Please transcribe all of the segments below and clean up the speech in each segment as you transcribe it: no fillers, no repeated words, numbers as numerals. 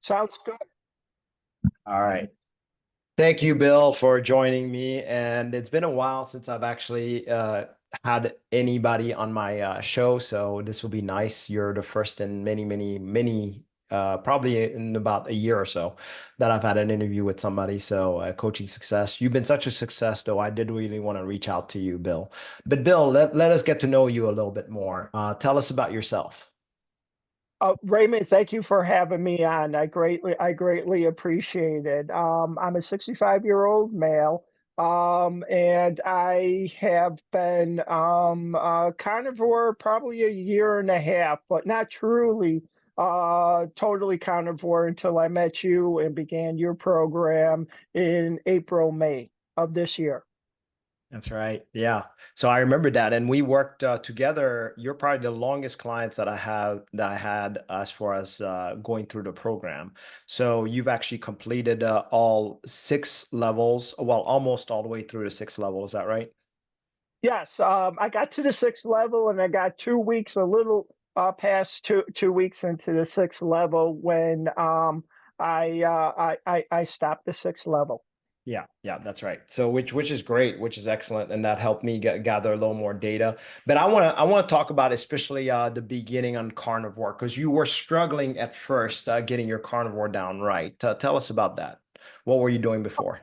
Sounds good. All right. Thank you, Bill, for joining me. And it's been a while since I've actually had anybody on my show, so this will be nice. You're the first in many, many, many, probably in about a year or so that I've had an interview with somebody. So, coaching success. You've been such a success, though. I did really want to reach out to you, Bill. But, Bill, let us get to know you a little bit more. Tell us about yourself. Raymond, thank you for having me on. I greatly appreciate it. I'm a 65-year-old male, and I have been carnivore probably a year and a half, but not truly totally carnivore until I met you and began your program in April, May of this year. That's right. Yeah. So I remember that, and we worked together. You're probably the longest clients that I had as far as going through the program. So you've actually completed all six levels, well, almost all the way through the six level. Is that right? Yes, I got to the sixth level, and I got 2 weeks, a little past two weeks into the sixth level when I stopped the sixth level. Yeah, yeah, that's right. So which is great, which is excellent, and that helped me gather a little more data. But I want to talk about especially the beginning on carnivore because you were struggling at first getting your carnivore down right. Tell us about that. What were you doing before?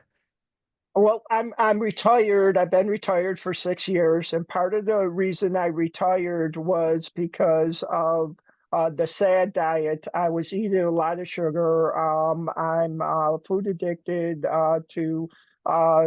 Well, I'm retired. I've been retired for 6 years, and part of the reason I retired was because of the sad diet. I was eating a lot of sugar. I'm food addicted to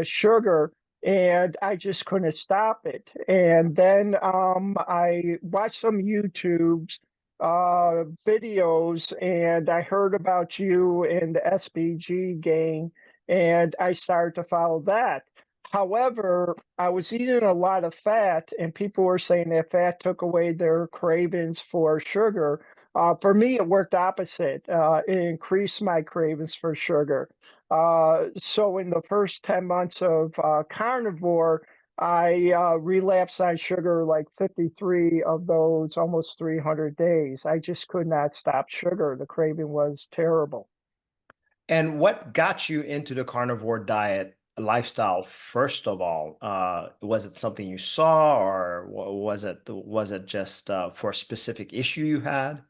sugar, and I just couldn't stop it. And then I watched some YouTube's videos, and I heard about you and the SBG gang and I started to follow that. However, I was eating a lot of fat, and people were saying that fat took away their cravings for sugar. For me, it worked opposite. It increased my cravings for sugar. So, in the first 10 months of carnivore, I relapsed on sugar like 53 of those almost 300 days. I just could not stop sugar. The craving was terrible. And what got you into the carnivore diet lifestyle, first of all? Was it something you saw, or was it just for a specific issue you had?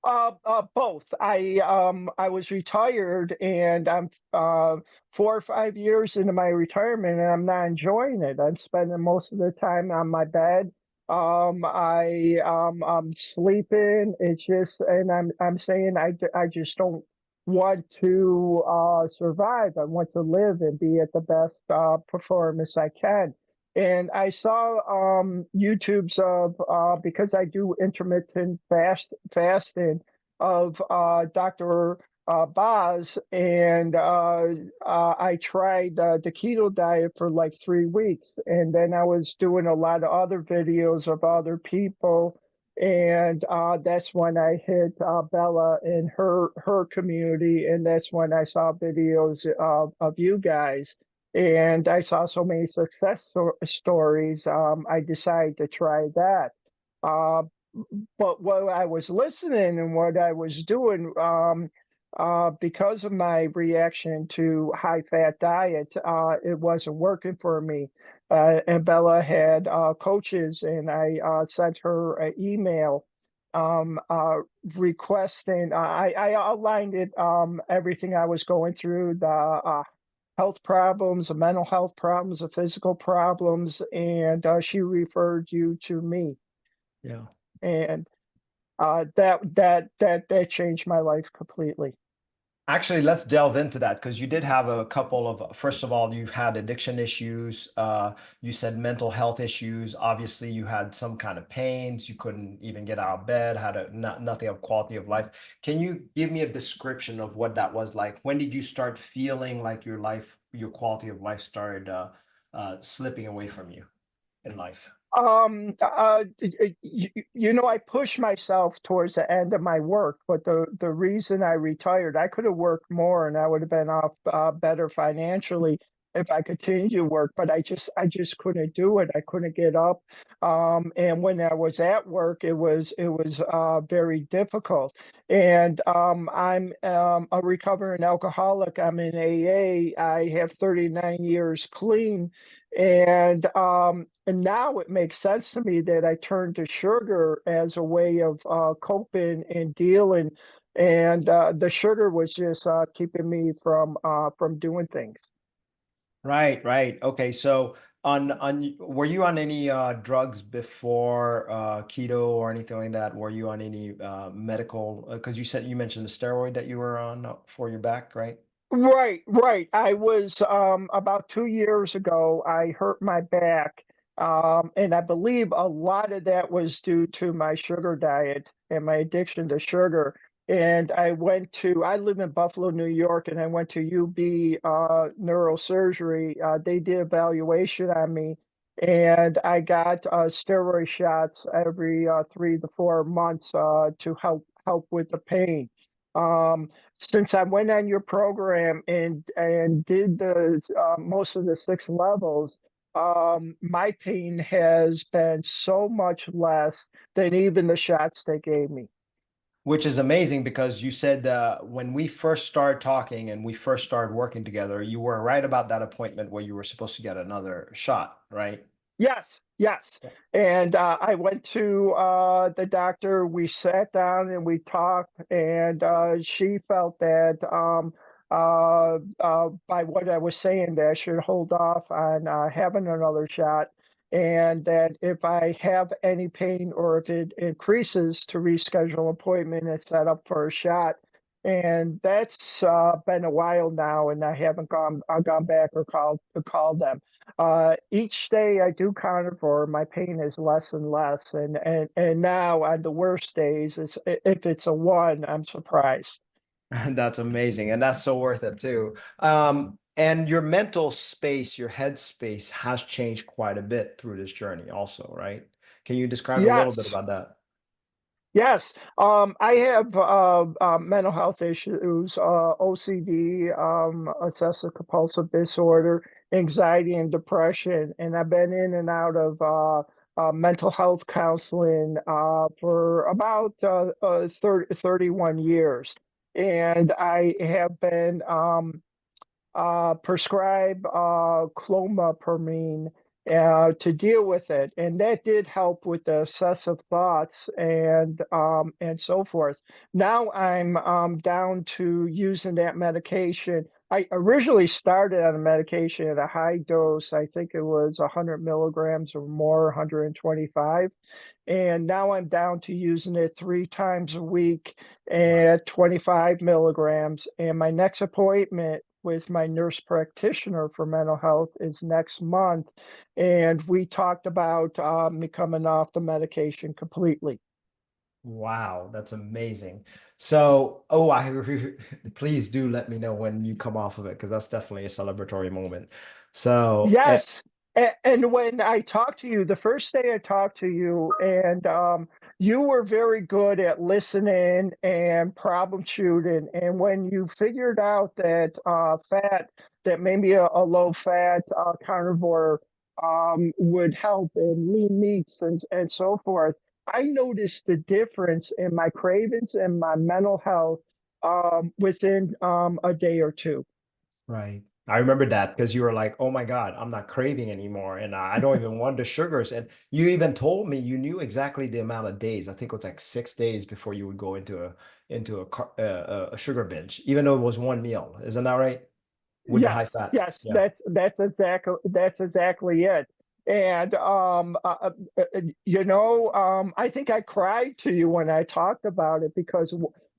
Both. I was retired, and I'm 4 or 5 years into my retirement, and I'm not enjoying it. I'm spending most of the time on my bed. I'm sleeping. It's just, and I'm saying I just don't want to survive. I want to live and be at the best performance I can. And I saw YouTube's of because I do intermittent fasting of Dr. Boz, and I tried the keto diet for like 3 weeks, and then I was doing a lot of other videos of other people, and that's when I hit Bella and her community, and that's when I saw videos of you guys. And I saw so many stories. I decided to try that. Uh, but what I was listening and what I was doing, because of my reaction to high fat diet, it wasn't working for me. And Bella had coaches, and I sent her an email requesting. I outlined it, everything I was going through, the health problems, the mental health problems, the physical problems, and she referred you to me. Yeah. And that changed my life completely. Actually, let's delve into that because you did have a couple of, first of all, you've had addiction issues. You said mental health issues. Obviously, you had some kind of pains. You couldn't even get out of bed, had nothing of quality of life. Can you give me a description of what that was like? When did you start feeling like your quality of life started slipping away from you in life? I pushed myself towards the end of my work, but the reason I retired, I could have worked more and I would have been off better financially. if I continued to work, but I just couldn't do it. I couldn't get up. And when I was at work, it was very difficult. And I'm a recovering alcoholic. I'm in AA. I have 39 years clean. And now it makes sense to me that I turned to sugar as a way of coping and dealing. And the sugar was just keeping me from doing things. Right, right. Okay, so on were you on any drugs before keto or anything like that? Were you on any medical because you said you mentioned the steroid that you were on for your back, right? Right, right. I was about 2 years ago, I hurt my back. And I believe a lot of that was due to my sugar diet and my addiction to sugar. And I live in Buffalo, New York, and I went to UB neurosurgery. They did evaluation on me, and I got steroid shots every 3 to 4 months to help with the pain. Um, since I went on your program and did the most of the 6 levels, my pain has been so much less than even the shots they gave me. Which is amazing because you said when we first started talking and we first started working together, you were right about that appointment where you were supposed to get another shot, right? Yes, yes. And I went to the doctor. We sat down and we talked, and she felt that by what I was saying, that I should hold off on having another shot, and that if I have any pain or if it increases, to reschedule an appointment and set up for a shot. And that's been a while now, and I haven't gone back or called them. Each day I do carnivore, my pain is less and less, and now on the worst days, if it's a one, I'm surprised. That's amazing. And that's so worth it too. And your mental space, your head space has changed quite a bit through this journey also, right? Can you describe a little bit Yes. about that? Yes, I have mental health issues, OCD, obsessive compulsive disorder, anxiety, and depression, and I've been in and out of mental health counseling for about 31 years, and I have been prescribe clomipramine to deal with it, and that did help with the obsessive thoughts and so forth. Now I'm down to using that medication. I originally started on a medication at a high dose. I think it was 100 milligrams or more, 125. And now I'm down to using it 3 times a week Wow. at 25 milligrams. And my next appointment with my nurse practitioner for mental health is next month. And we talked about me coming off the medication completely. Wow, that's amazing. So, oh, I please do let me know when you come off of it because that's definitely a celebratory moment. So, Yes. And when I talked to you, the first day I talked to you, and you were very good at listening and problem shooting. And when you figured out that that maybe a low fat carnivore would help in lean meats and so forth, I noticed the difference in my cravings and my mental health within a day or two. right. I remember that because you were like, "Oh my God, I'm not craving anymore, and I don't even want the sugars." And you even told me you knew exactly the amount of days. I think it was like 6 days before you would go into a sugar binge, even though it was one meal. Isn't that right? With the high Yes, fat. yes, Yeah. that's exactly it. And I think I cried to you when I talked about it because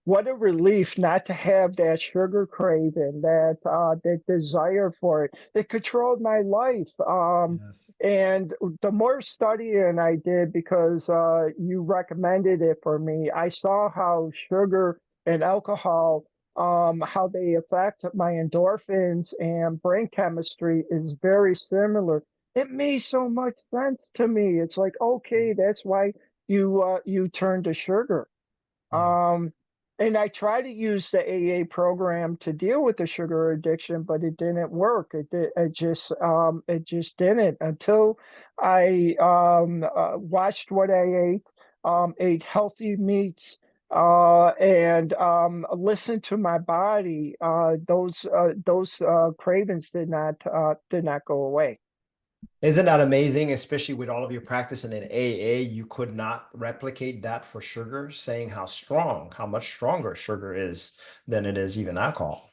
what a relief not to have that sugar craving, that desire for it. It controlled my life. Yes. And the more studying I did, because you recommended it for me, I saw how sugar and alcohol how they affect my endorphins and brain chemistry is very similar. It made so much sense to me. It's like, okay, that's why you turn to sugar. Yeah. Um, and I tried to use the AA program to deal with the sugar addiction, but it didn't work. It just didn't until I watched what I ate healthy meats, and listened to my body. Those cravings did not go away. Isn't that amazing, especially with all of your practice and in AA, you could not replicate that for sugar, saying how much stronger sugar is than it is even alcohol.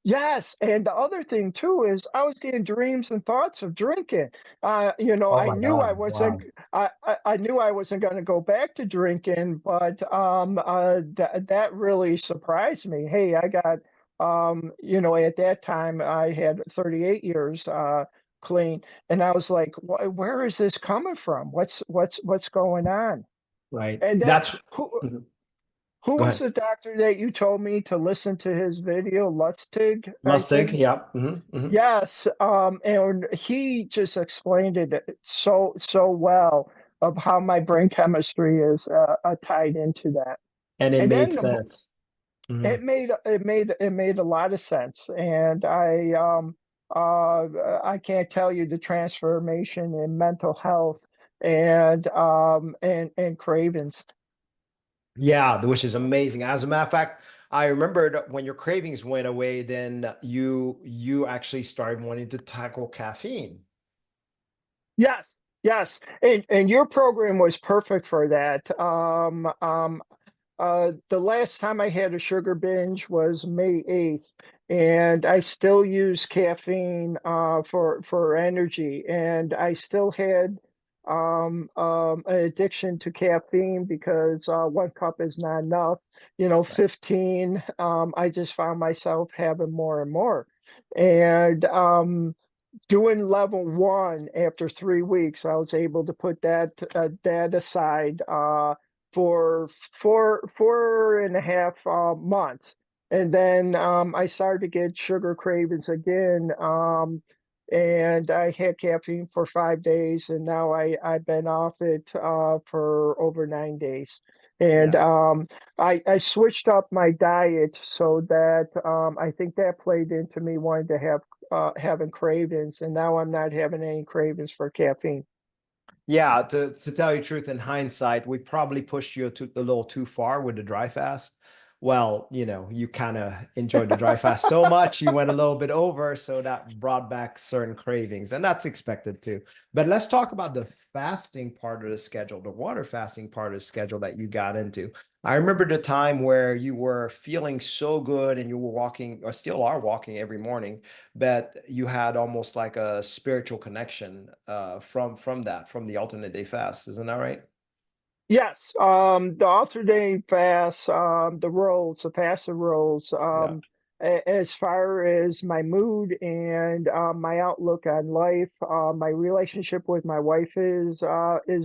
Yes, and the other thing too is I was getting dreams and thoughts of drinking. Oh I my knew I God. wasn't. Wow. I knew I wasn't going to go back to drinking, but that really surprised me. Hey, I got at that time I had 38 years clean, and I was like, where is this coming from? What's going on? Right. And then That's Mhm. who Go was ahead. the doctor that you told me to listen to his video? Lustig, I Lustig. think. Yeah. Yes, and he just explained it so well of how my brain chemistry is tied into that. And it And made then sense. Mhm. it made a lot of sense, and I can't tell you the transformation in mental health and cravings. Yeah, which is amazing. As a matter of fact, I remembered when your cravings went away, then you actually started wanting to tackle caffeine. Yes, yes, and your program was perfect for that. The last time I had a sugar binge was May 8th, and I still use caffeine for energy, and I still had an addiction to caffeine because one cup is not enough. 15. I just found myself having more and more, and doing level one after 3 weeks, I was able to put that aside for four and a half months, and then I started to get sugar cravings again. And I had caffeine for 5 days, and now I've been off it for over 9 days. And Yes. I switched up my diet so that I think that played into me wanting to have having cravings, and now I'm not having any cravings for caffeine. Yeah, to tell you the truth, in hindsight, we probably pushed you a little too far with the dry fast. Well, you kind of enjoyed the dry fast so much, you went a little bit over, so that brought back certain cravings, and that's expected too. But let's talk about the fasting part of the schedule, the water fasting part of the schedule that you got into. I remember the time where you were feeling so good and you were walking, or still are walking every morning, but you had almost like a spiritual connection from the alternate day fast. Isn't that right? Yes, the alternate fast, the passive roles, Yeah. as far as my mood and my outlook on life, my relationship with my wife is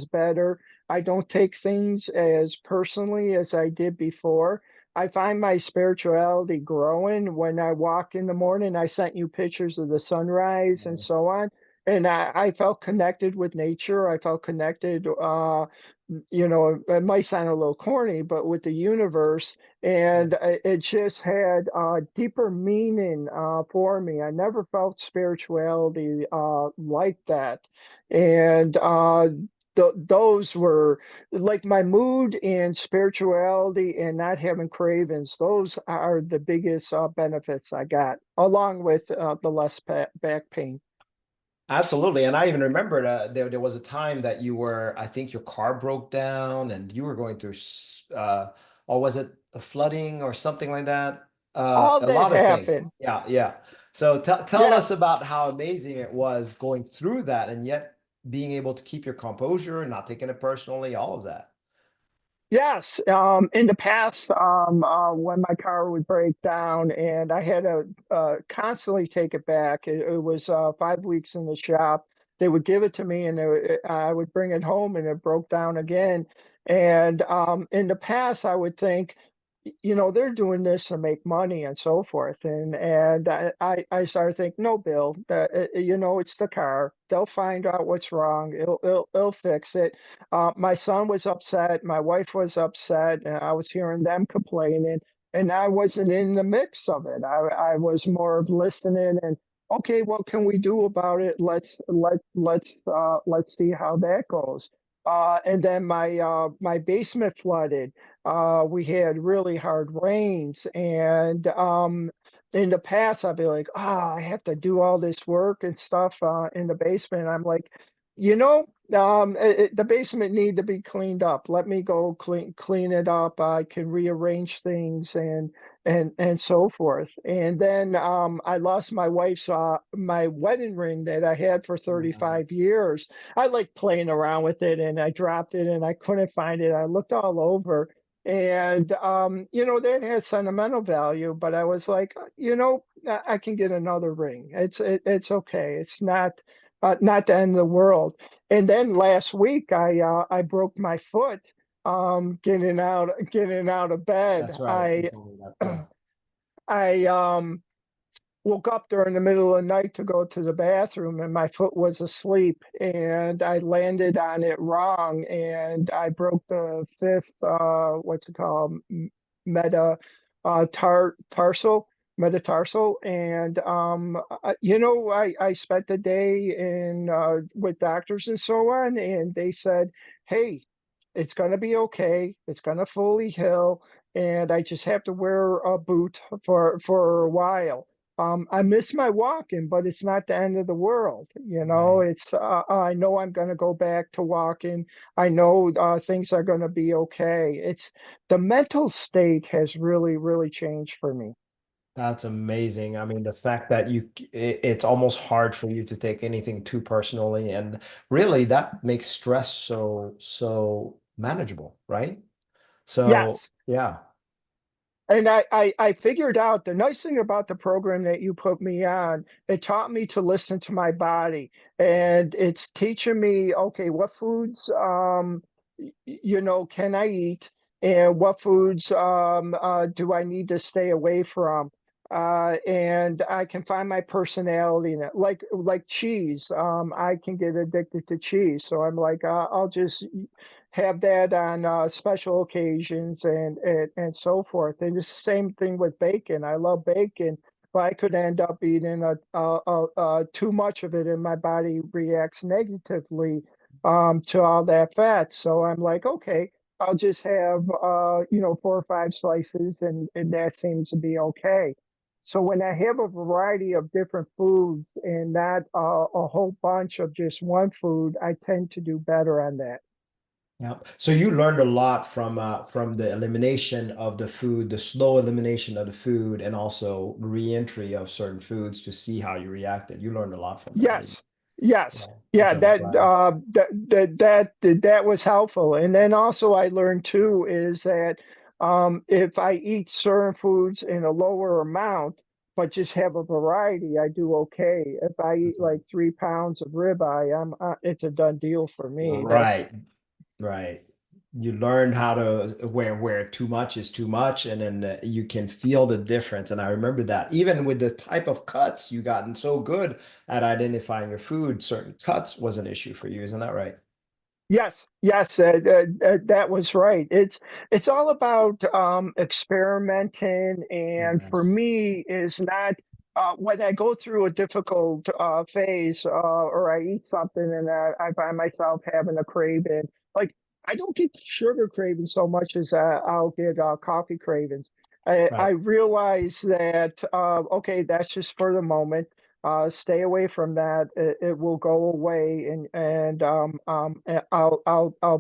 better. I don't take things as personally as I did before. I find my spirituality growing when I walk in the morning. I sent you pictures of the sunrise and so Yes. on, and I felt connected with nature. I felt connected. It might sound a little corny, but with the universe, and Yes. it just had deeper meaning for me. I never felt spirituality like that, and those were like my mood and spirituality and not having cravings. Those are the biggest benefits I got, along with the less back pain. Absolutely. And I even remember there was a time that you were, I think your car broke down and you were going through, or was it a flooding or something like that? All A that lot of things. happened. Yeah, yeah. So tell Yeah. us about how amazing it was going through that and yet being able to keep your composure and not taking it personally, all of that. Yes, in the past, when my car would break down and I had to constantly take it back, it was 5 weeks in the shop. They would give it to me, and I would bring it home, and it broke down again. And in the past, I would think, they're doing this to make money and so forth. And I started thinking, no, Bill, that it's the car. They'll find out what's wrong. It'll fix it. My son was upset. My wife was upset, and I was hearing them complaining, and I wasn't in the mix of it. I was more of listening and okay, what can we do about it? Let's see how that goes. And then my basement flooded. We had really hard rains, and in the past I'd be like, I have to do all this work and stuff in the basement. I'm like, the basement need to be cleaned up. Let me go clean it up. I can rearrange things and so forth. And then I lost my wedding ring that I had for Wow. 35 years. I like playing around with it, and I dropped it and I couldn't find it. I looked all over, and that had sentimental value, but I was like, I can get another ring. It's okay. It's not the end of the world. And then last week I broke my foot getting out of bed. That's right. You I told me that. Yeah. I woke up during the middle of the night to go to the bathroom, and my foot was asleep, and I landed on it wrong, and I broke the fifth what's it called, meta tarsal metatarsal. And I spent the day in with doctors and so on, and they said, hey, it's going to be okay, it's going to fully heal, and I just have to wear a boot for a while. I miss my walking, but it's not the end of the world. Right. It's I know I'm going to go back to walking. I know things are going to be okay. It's the mental state has really, really changed for me. That's amazing. I mean, the fact that it's almost hard for you to take anything too personally, and really that makes stress so manageable, right? So, Yes. yeah, And I figured out the nice thing about the program that you put me on, it taught me to listen to my body. yes, And it's teaching me, okay, what foods can I eat, and what foods do I need to stay away from? And I can find my personality in it. Like cheese. I can get addicted to cheese. So I'm like, I'll just have that on special occasions and so forth. And it's the same thing with bacon. I love bacon, but I could end up eating too much of it, and my body reacts negatively to all that fat. So I'm like, okay, I'll just have 4 or 5 slices, and that seems to be okay. So when I have a variety of different foods and not a whole bunch of just one food, I tend to do better on that. yeah. So you learned a lot from the elimination of the food, the slow elimination of the food, and also re-entry of certain foods to see how you reacted. You learned a lot from that, didn't Yes, yes, you? Yeah, which yeah. I was That glad. that was helpful. And then also I learned too is that if I eat certain foods in a lower amount, but just have a variety, I do okay. If I eat That's right. like 3 pounds of ribeye, it's a done deal for me. That's Right. Right. You learn how to where too much is too much, and then you can feel the difference. And I remember that even with the type of cuts, you gotten so good at identifying your food, certain cuts was an issue for you, isn't that right? Yes, yes, that was right. It's all about experimenting, and for Yes. me, is not when I go through a difficult phase, or I eat something and I find myself having a craving. Like I don't get sugar cravings so much as I'll get coffee cravings. I Right. realize that okay, that's just for the moment. Stay away from that. It will go away, and I'll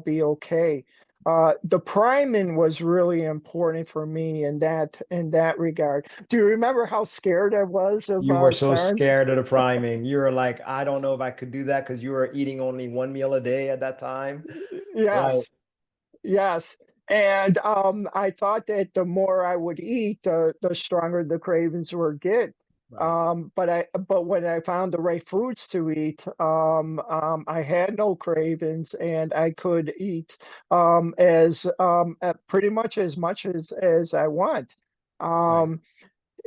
be okay. The priming was really important for me in that regard. Do you remember how scared I was of You were so starting? scared of the priming. You were like, I don't know if I could do that because you were eating only one meal a day at that time. Yes, Right. yes. And I thought that the more I would eat, the stronger the cravings would get. Right. But when I found the right foods to eat, I had no cravings and I could eat pretty much as I want. Right. Um,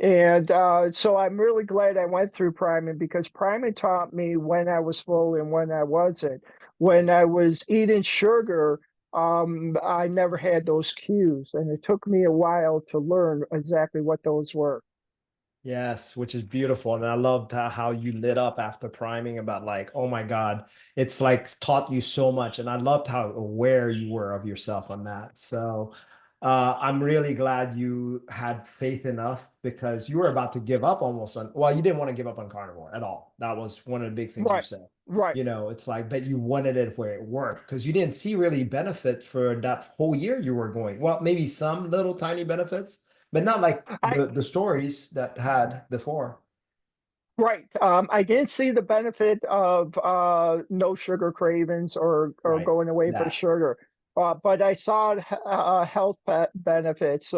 and so I'm really glad I went through priming because priming taught me when I was full and when I wasn't. When I was eating sugar, I never had those cues, and it took me a while to learn exactly what those were. Yes, which is beautiful. And I loved how you lit up after priming about like, oh my God, it's like taught you so much. And I loved how aware you were of yourself on that. So I'm really glad you had faith enough because you were about to give up almost on, well, you didn't want to give up on carnivore at all. That was one of the big things you Right, said. right. You know, it's like, but you wanted it where it worked because you didn't see really benefit for that whole year you were going. Well, maybe some little tiny benefits but not like I the stories that had before. Right. I didn't see the benefit of no sugar cravings or Right. going away for That. sugar. But I saw health benefits,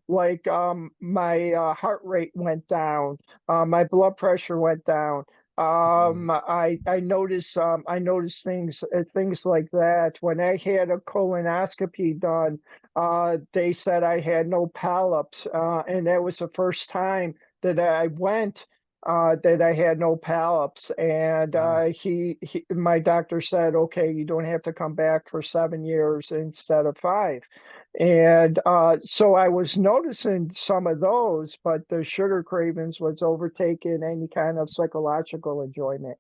like my heart rate went down, my blood pressure went down. Mhm. I noticed things like that. When I had a colonoscopy done, they said I had no polyps, and that was the first time that I went that I had no polyps, and Wow. my doctor said, "Okay, you don't have to come back for 7 years instead of 5." And so I was noticing some of those, but the sugar cravings was overtaking any kind of psychological enjoyment.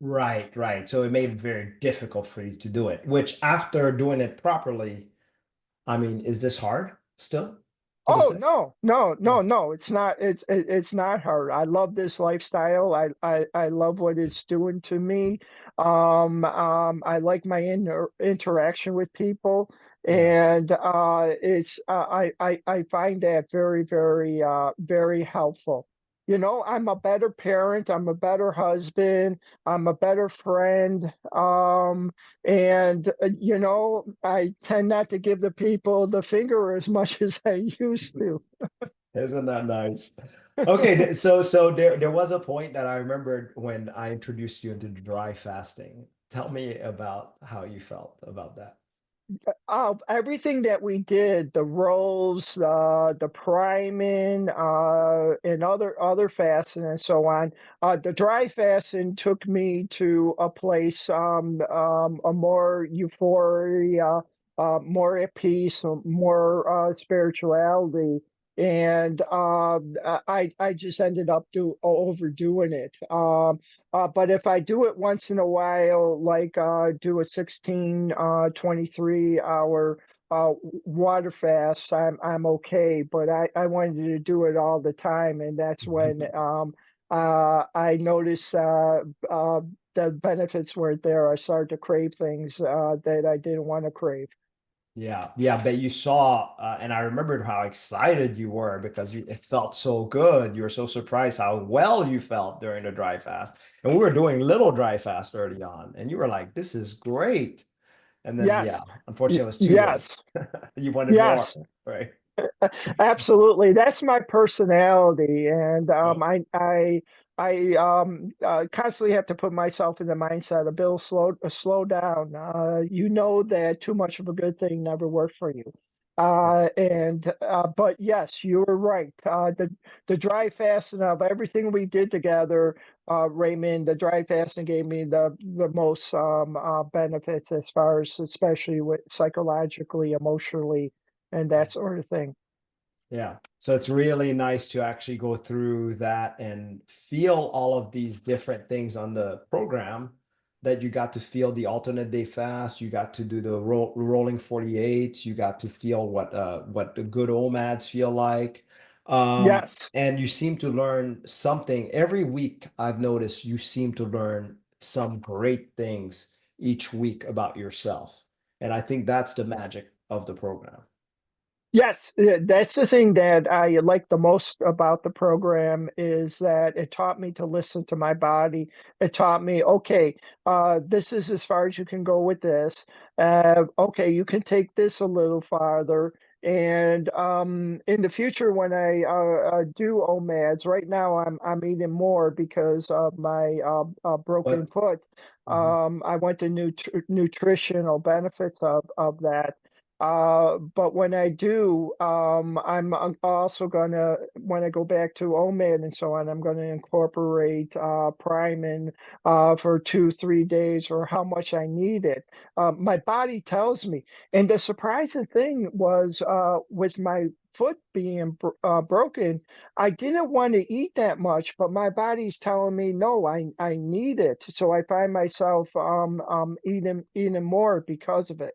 Right, right. So it made it very difficult for you to do it, which after doing it properly, I mean, is this hard still to this Oh day? no, no, Yeah. no, no! It's not hard. I love this lifestyle. I love what it's doing to me. I like my interaction with people, Yes. and I find that very helpful. You know, I'm a better parent. I'm a better husband. I'm a better friend. And, I tend not to give the people the finger as much as I used to. Isn't that nice? Okay, so there was a point that I remembered when I introduced you into dry fasting. Tell me about how you felt about that. Everything that we did, the rolls, the priming, and other fasting and so on. The dry fasting took me to a place, a more euphoria, more at peace, more spirituality, and I just ended up overdoing it. But if I do it once in a while, like do a 16, 23 hour water fast, I'm okay. But I wanted to do it all the time, and that's when I noticed the benefits weren't there. I started to crave things that I didn't want to crave. Yeah, yeah, but you saw, and I remembered how excited you were because it felt so good. You were so surprised how well you felt during the dry fast. And we were doing little dry fast early on, and you were like, "This is great." And then, yeah, Yes, unfortunately, it was too late. yes, You wanted more, yes. right? Absolutely. That's my personality. And Yeah. I constantly have to put myself in the mindset of Bill, slow down. You know that too much of a good thing never worked for you. But yes, you were right. The dry fasting of everything we did together, Raymond, the dry fasting gave me the most benefits as far as especially with psychologically, emotionally, and that sort of thing. Yeah. So it's really nice to actually go through that and feel all of these different things on the program that you got to feel the alternate day fast, you got to do the rolling 48, you got to feel what the good OMADs feel like. Yes. And you seem to learn something every week. I've noticed you seem to learn some great things each week about yourself. And I think that's the magic of the program. Yes, that's the thing that I like the most about the program is that it taught me to listen to my body. It taught me, okay, this is as far as you can go with this. Okay, you can take this a little farther. And in the future, when I do OMADs, right now I'm eating more because of my broken But foot. Mhm. I went to nutritional benefits of that. But when I do, I'm also gonna, when I go back to OMAD and so on, I'm gonna incorporate Prime in for 2, 3 days or how much I need it. My body tells me. And the surprising thing was, with my foot being broken, I didn't want to eat that much, but my body's telling me, no, I need it. So I find myself eating more because of it.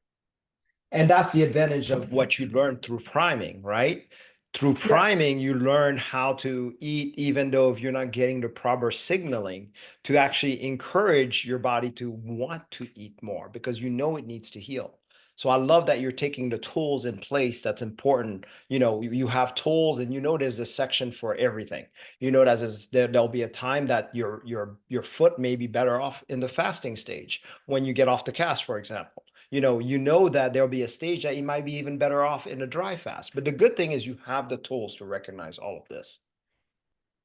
And that's the advantage of what you learn through priming, right? Through Yes. priming, you learn how to eat, even though if you're not getting the proper signaling, to actually encourage your body to want to eat more because you know it needs to heal. So I love that you're taking the tools in place. That's important. You have tools, and there's a section for everything. There'll be a time that your foot may be better off in the fasting stage when you get off the cast, for example. You know that there'll be a stage that you might be even better off in a dry fast. But the good thing is you have the tools to recognize all of this.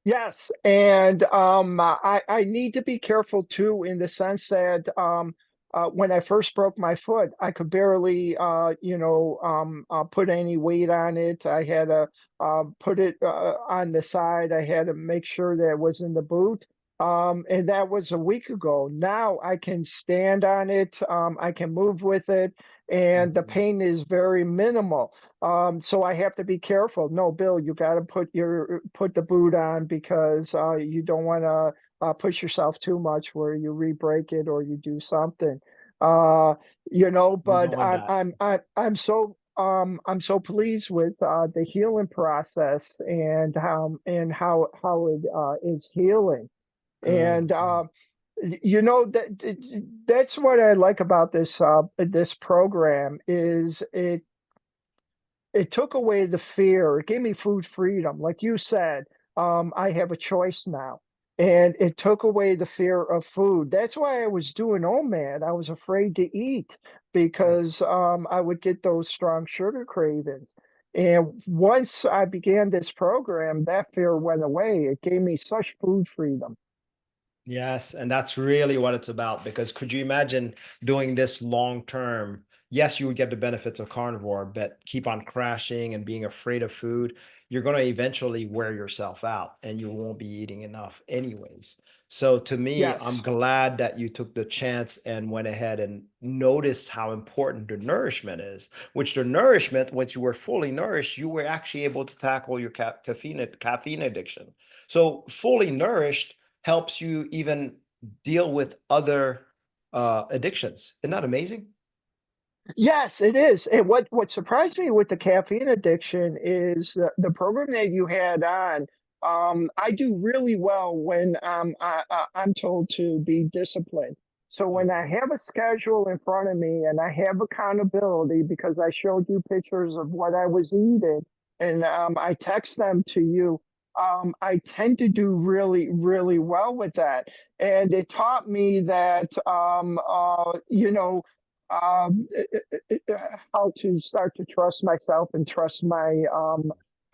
Yes, and I need to be careful too, in the sense that when I first broke my foot, I could barely put any weight on it. I had to put it on the side. I had to make sure that it was in the boot. And that was a week ago. Now I can stand on it. I can move with it, and the Mhm. pain is very minimal. So I have to be careful. No, Bill, you got to put the boot on because you don't want to push yourself too much where you re-break it or you do something. Uh, You don't but want that. I'm so pleased with the healing process and how it is healing. Good. And that's what I like about this program is it took away the fear. It gave me food freedom. Like you said, I have a choice now. And it took away the fear of food. That's why I was doing OMAD. I was afraid to eat because I would get those strong sugar cravings. And once I began this program, that fear went away. It gave me such food freedom. Yes, and that's really what it's about. Because could you imagine doing this long term? Yes, you would get the benefits of carnivore, but keep on crashing and being afraid of food, you're going to eventually wear yourself out and you won't be eating enough anyways. So to me, I'm Yes. glad that you took the chance and went ahead and noticed how important the nourishment is, which the nourishment, once you were fully nourished, you were actually able to tackle your caffeine addiction. So fully nourished helps you even deal with other addictions. Isn't that amazing? Yes, it is. And what surprised me with the caffeine addiction is the program that you had on. I do really well when I'm told to be disciplined. So Oh, when I yes. have a schedule in front of me and I have accountability because I showed you pictures of what I was eating and I text them to you, I tend to do really, really well with that. And it taught me that, how to start to trust myself and trust my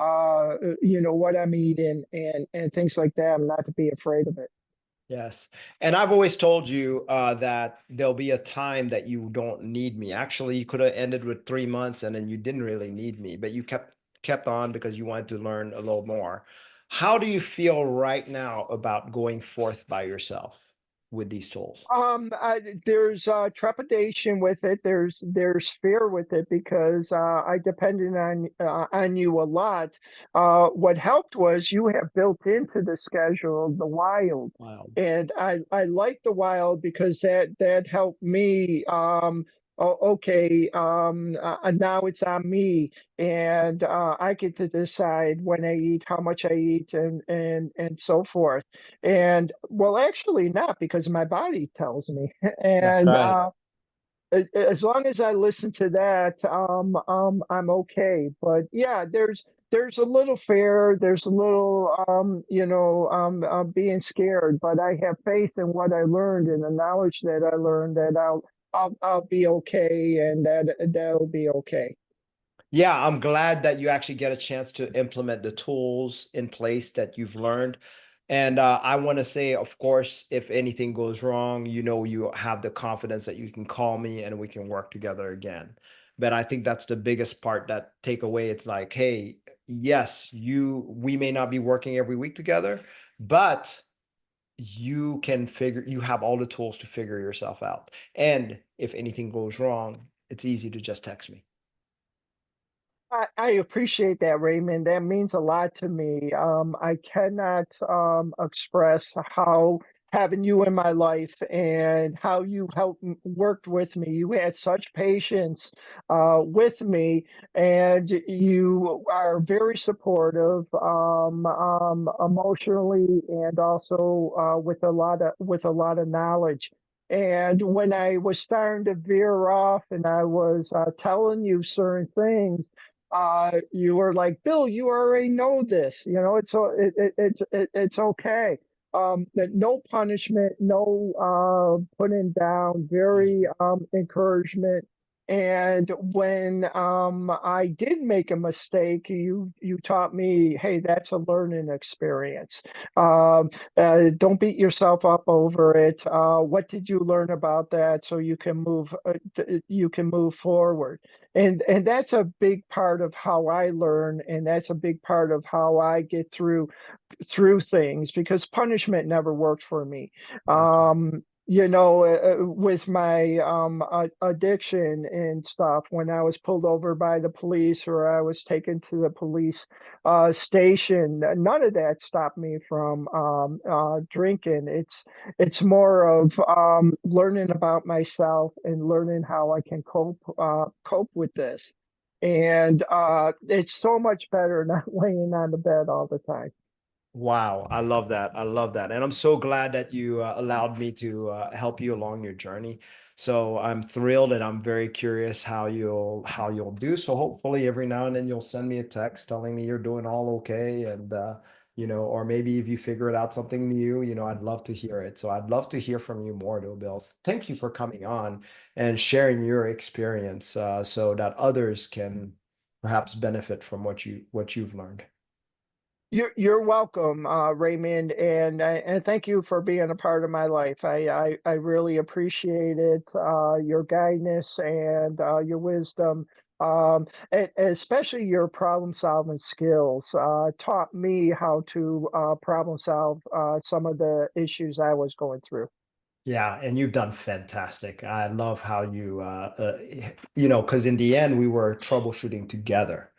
what I'm eating and things like that, not to be afraid of it. Yes. And I've always told you that there'll be a time that you don't need me. Actually, you could have ended with 3 months and then you didn't really need me, but you kept on because you wanted to learn a little more. How do you feel right now about going forth by yourself with these tools? There's trepidation with it. There's fear with it because I depended on you a lot. What helped was you have built into the schedule the wild, Wow. and I like the wild because that helped me. Okay, now it's on me, and I get to decide when I eat, how much I eat, and so forth. And well, actually not because my body tells me. That's And right. as long as I listen to that, I'm okay. But yeah, there's a little fear, there's a little being scared, but I have faith in what I learned and the knowledge that I learned that I'll be okay and that'll be okay. Yeah, I'm glad that you actually get a chance to implement the tools in place that you've learned. And I want to say, of course, if anything goes wrong, you know, you have the confidence that you can call me and we can work together again. But I think that's the biggest part that take away. It's like, hey, yes, we may not be working every week together, but you have all the tools to figure yourself out. And if anything goes wrong, it's easy to just text me. I appreciate that, Raymond. That means a lot to me. I cannot express how having you in my life and how you worked with me. You had such patience with me, and you are very supportive, emotionally, and also with a lot of knowledge. And when I was starting to veer off, and I was telling you certain things, you were like, Bill, you already know this. You know, it's okay. That no punishment, no putting down, very encouragement. And when I did make a mistake, you taught me, hey, that's a learning experience. Don't beat yourself up over it. What did you learn about that so you can move forward? And that's a big part of how I learn, and that's a big part of how I get through things, because punishment never worked for me. That's right. With my addiction and stuff, when I was pulled over by the police or I was taken to the police station, none of that stopped me from drinking. It's more of learning about myself and learning how I can cope with this. And it's so much better not laying on the bed all the time. Wow, I love that. I love that. And I'm so glad that you allowed me to help you along your journey. So I'm thrilled and I'm very curious how you'll do. So hopefully every now and then you'll send me a text telling me you're doing all okay and or maybe if you figure it out something new, I'd love to hear it. So I'd love to hear from you more, though, Bill. Thank you for coming on and sharing your experience so that others can perhaps benefit from what you've learned. You're welcome, Raymond, and thank you for being a part of my life. I really appreciate it. Your guidance and your wisdom, and especially your problem solving skills, taught me how to problem solve some of the issues I was going through. Yeah, and you've done fantastic. I love how because in the end, we were troubleshooting together.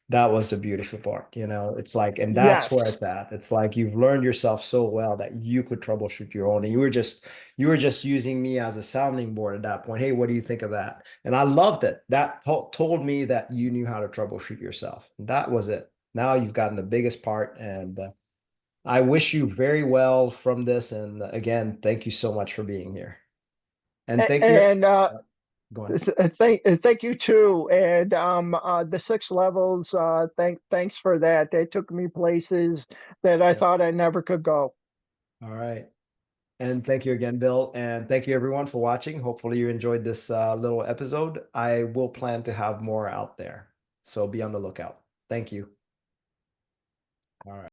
That was the beautiful part, It's like, and that's Yes. where it's at. It's like you've learned yourself so well that you could troubleshoot your own, and you were just using me as a sounding board at that point. Hey, what do you think of that? And I loved it. That told me that you knew how to troubleshoot yourself. That was it. Now you've gotten the biggest part, and I wish you very well from this. And again, thank you so much for being here. And thank you. And Go on. thank you too. And the 6 levels, thanks for that. They took me places that I Yep. thought I never could go. All right. And thank you again, Bill. And thank you everyone for watching. Hopefully you enjoyed this little episode. I will plan to have more out there. So be on the lookout. Thank you. All right.